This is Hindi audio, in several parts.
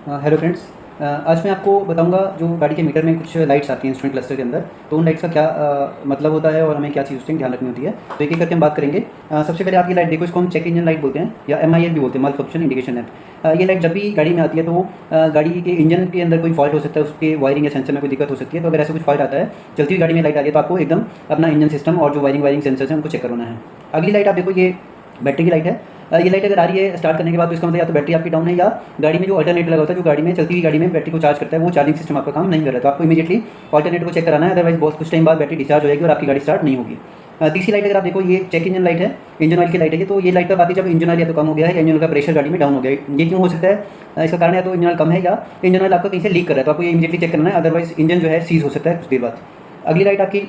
Hello friends. आज मैं आपको बताऊंगा जो गाड़ी के मीटर में कुछ लाइट्स आती हैं इंस्ट्रूमेंट क्लस्टर के अंदर, तो उन लाइट्स का क्या मतलब होता है और हमें क्या चीज़ उसकी ध्यान रखनी होती है। तो एक एक करके हम बात करेंगे। सबसे पहले आप ये लाइट देखो, इसको हम चेक इंजन लाइट बोलते हैं या MIL भी बोलते हैं, माल फंक्शन इंडिकेशन लैंप। ये लाइट जब भी गाड़ी में आती है तो गाड़ी के इंजन के अंदर कोई फॉल्ट हो सकता है, उसके वायरिंग या सेंसर में कोई दिक्कत हो सकती है। तो अगर ऐसा कुछ फॉल्ट आता है, चलती हुई गाड़ी में लाइट आ रही है, तो आपको एकदम अपना इंजन सिस्टम और जो वायरिंग सेंसर है उनको चेक करवाना है। अगली लाइट आप देखो, ये बैटरी की लाइट है। ये लाइट अगर आ रही है स्टार्ट करने के बाद, तो इसका मतलब या तो बैटरी आपकी डाउन है या गाड़ी में जो अल्टरनेटर लगा होता है, जो गाड़ी में चलती हुई गाड़ी में बैटरी को चार्ज करता है, वो चार्जिंग सिस्टम आपका काम नहीं कर रहा है। तो आपको इमीडिएटली अल्टरनेटर को चेक कराना है, अदरवाइज बहुत कुछ टाइम बाद बैटरी डिस्चार्ज हो जाएगी और आपकी गाड़ी स्टार्ट नहीं होगी। तीसरी लाइट अगर आप देखो, ये चेक इंजन लाइट है, इंजन ऑयल की लाइट है ये। तो ये लाइट तब आती है जब इंजन ऑयल या तो कम हो गया है या इंजन का प्रेशर गाड़ी में डाउन हो गया है। ये क्यों हो सकता है? इसका कारण या तो इंजन ऑयल कम है या इंजन ऑयल आपका कहीं से लीक कर रहा है, तो आपको ये इमीडिएटली चेक करना है, अदरवाइज इंजन जो है सीज हो सकता है कुछ देर बाद। अगली लाइट आपकी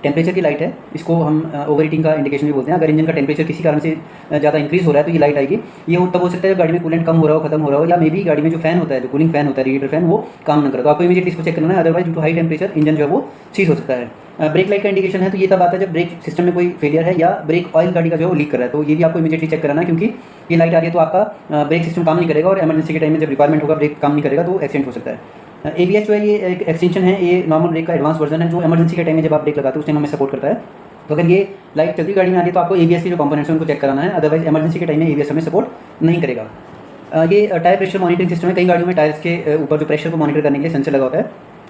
टेम्परेचर की लाइट है, इसको हम ओवर हीटिंग का इंडिकेशन भी बोलते हैं। अगर इंजन का टेम्परेचर किसी कारण से ज़्यादा इंक्रीज़ हो रहा है तो ये लाइट आएगी। ये तब हो सकता है जब गाड़ी में कूलेंट कम हो रहा हो, खत्म हो रहा हो, या मे बी गाड़ी में जो फैन होता है, जो कूलिंग फैन होता है, रेडिएटर फैन, वो काम न करे, तो आपको इमीडिएटली इसको चेक करना है, otherwise due to high temperature engine जो है वो सीज हो सकता है। ब्रेक लाइट का इंडिकेशन है, तो ये तब आता है जब ब्रेक सिस्टम में कोई फेलियर है या ब्रेक ऑयल गाड़ी का जो है वो लीक कर रहा है, तो ये भी आपको इमीडिएटली चेक कराना है, क्योंकि ये लाइट आ रही है तो आपका ब्रेक सिस्टम काम नहीं करेगा और इमरजेंसी के टाइम में जब रिक्वायरमेंट होगा ब्रेक काम नहीं करेगा तो एक्सीडेंट हो सकता है। ABS जो है ये एक एक्सटेंशन है, ये नॉर्मल ब्रेक का एडवांस वर्जन है, जो इमरजेंसी के टाइम में जब आप ब्रेक लगाते हो उस टाइम हमें सपोर्ट करता है। तो अगर ये लाइट चलती गाड़ी में आ रही है तो आपको ABS के जो कंपोनेंट्स हैं उनको चेक कराना है, अदरवाइज इमरजेंसी के टाइम में ABS हमें सपोर्ट नहीं करेगा। ये टायर प्रेशर मॉनिटरिंग सिस्टम है। कई गाड़ियों में टायर्स के ऊपर जो प्रेशर को मॉनिटर करने के लिए सेंसर लगा होता है,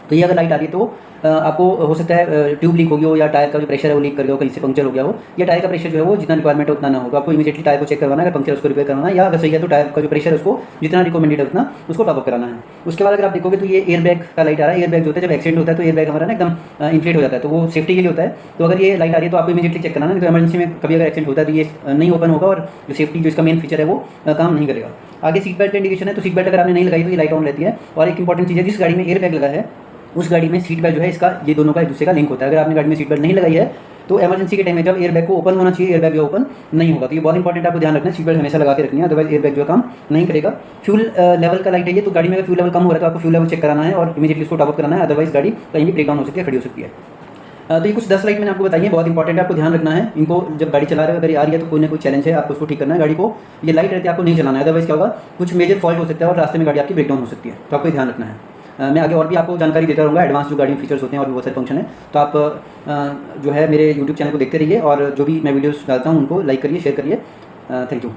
तो ये अगर लाइट आ रही है तो आपको हो सकता है ट्यूब लीक हो गया हो या टायर का जो प्रेशर है वो लीक कर गया हो, कहीं से पंक्चर हो गया हो, या टायर का प्रेशर जो है वो जितना रिक्वायरमेंट है उतना ना हो, तो आपको इमीडिएटली टायर को चेक करवाना है। अगर पंक्चर उसको रिपेयर करवाना है, या अगर सही है तो टायर का जो प्रेशर है उसको जितना रिकमेंडेड है उतना उसको टॉपअप कराना है। उसके बाद अगर आप देखोगे तो ये एयर बैग का लाइट आ रहा है। एयर बैग जो होता है, जब एक्सीडेंट होता है तो एयर बैग हमारा ना एकदम इन्फ्लेट हो जाता है, तो वो सेफ्टी के लिए होता है। तो अगर ये लाइट आ रही है तो आपको इमीडिएटली चेक कराना है, तो इमरजेंसी में कभी अगर एक्सीडेंट होता है तो ये नहीं ओपन होगा और जो सेफ्टी जो इसका मेन फीचर है वो काम नहीं करेगा। आगे सीट बेल्ट का इंडिकेशन है, तो सीट बेल्ट अगर आपने नहीं लगाई तो ये लाइट ऑन रहती है। और एक इंपॉर्टेंट चीज़ है, जिस गाड़ी में एयर बैग लगा है उस गाड़ी में सीट बेल्ट जो है इसका, ये दोनों का एक दूसरे का लिंक होता है। अगर आपने गाड़ी में सीट बेल्ट नहीं लगाई है तो इमरजेंसी के टाइम में जब एयर बैग को ओपन होना चाहिए, एयर बैग जो ओपन नहीं होगा, तो ये बहुत इंपॉर्टेंट आपको ध्यान रखना है। सीट बेल्ट हमेशा लगा के रखनी है, अदरवाइज एयर बैग जो काम नहीं करेगा। फ्यूल लेवल का लाइट है ये, तो गाड़ी में अगर फ्यूल लेवल कम हो रहा है तो आपको फ्यूल लेवल चेक कराना है और इमीडिएटली उसको टॉप अप कराना है, अदरवाइज गाड़ी कहीं भी ब्रेक डाउन हो सकती है, खड़ी हो सकती है। तो ये कुछ 10 लाइट मैंने आपको बताई है, बहुत इंपॉर्टेंट है, आपको ध्यान रखना है इनको। जब गाड़ी चला रहे हो, अगर आ रही है तो कोई ना कोई चैलेंज है, आपको उसको ठीक करना है। गाड़ी को ये लाइट रहती है आपको नहीं चलाना है, अदरवाइज क्या होगा, कुछ मेजर फॉल्ट हो सकता है और रास्ते में गाड़ी आपकी ब्रेक डाउन हो सकती है, तो आपको ध्यान रखना है। मैं आगे और भी आपको जानकारी देता रहूँगा, एडवांस जो गाड़ी में फीचर्स होते हैं और भी बहुत सारे फंक्शन है। तो आप जो है मेरे YouTube चैनल को देखते रहिए और जो भी मैं वीडियोस डालता हूँ उनको लाइक करिए, शेयर करिए। Thank you.